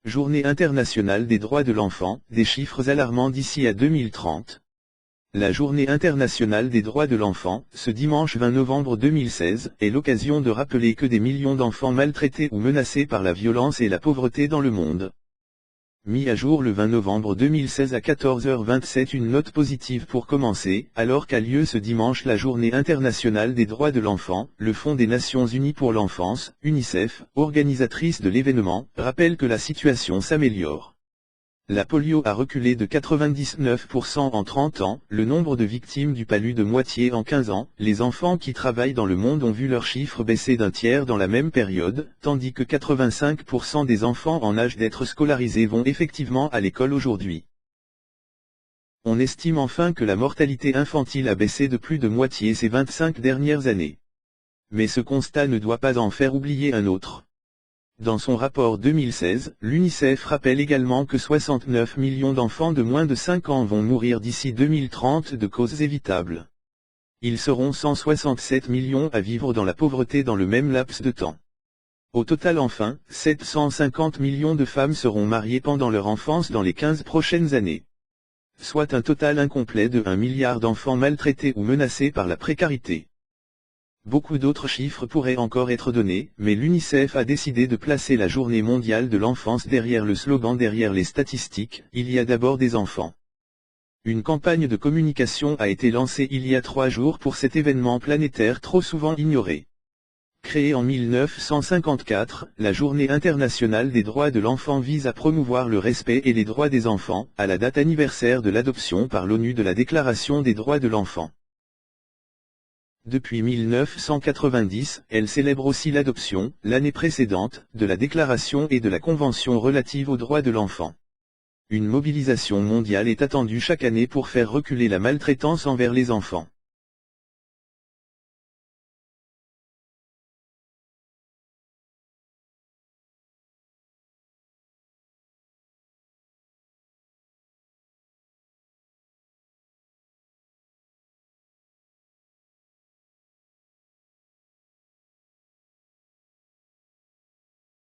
Journée internationale des droits de l'enfant, des chiffres alarmants d'ici à 2030. La Journée internationale des droits de l'enfant, ce dimanche 20 novembre 2016, est l'occasion de rappeler que des millions d'enfants maltraités ou menacés par la violence et la pauvreté dans le monde. Mis à jour le 20 novembre 2016 à 14h27, une note positive pour commencer, alors qu'a lieu ce dimanche la Journée internationale des droits de l'enfant, le Fonds des Nations Unies pour l'enfance, UNICEF, organisatrice de l'événement, rappelle que la situation s'améliore. La polio a reculé de 99% en 30 ans, le nombre de victimes du palu de moitié en 15 ans, les enfants qui travaillent dans le monde ont vu leurs chiffres baisser d'un tiers dans la même période, tandis que 85% des enfants en âge d'être scolarisés vont effectivement à l'école aujourd'hui. On estime enfin que la mortalité infantile a baissé de plus de moitié ces 25 dernières années. Mais ce constat ne doit pas en faire oublier un autre. Dans son rapport 2016, l'UNICEF rappelle également que 69 millions d'enfants de moins de 5 ans vont mourir d'ici 2030 de causes évitables. Ils seront 167 millions à vivre dans la pauvreté dans le même laps de temps. Au total enfin, 750 millions de femmes seront mariées pendant leur enfance dans les 15 prochaines années. Soit un total incomplet de 1 milliard d'enfants maltraités ou menacés par la précarité. Beaucoup d'autres chiffres pourraient encore être donnés, mais l'UNICEF a décidé de placer la Journée mondiale de l'enfance derrière le slogan derrière les statistiques, il y a d'abord des enfants. Une campagne de communication a été lancée il y a 3 jours pour cet événement planétaire trop souvent ignoré. Créée en 1954, la Journée internationale des droits de l'enfant vise à promouvoir le respect et les droits des enfants, à la date anniversaire de l'adoption par l'ONU de la Déclaration des droits de l'enfant. Depuis 1990, elle célèbre aussi l'adoption, l'année précédente, de la Déclaration et de la Convention relative aux droits de l'enfant. Une mobilisation mondiale est attendue chaque année pour faire reculer la maltraitance envers les enfants.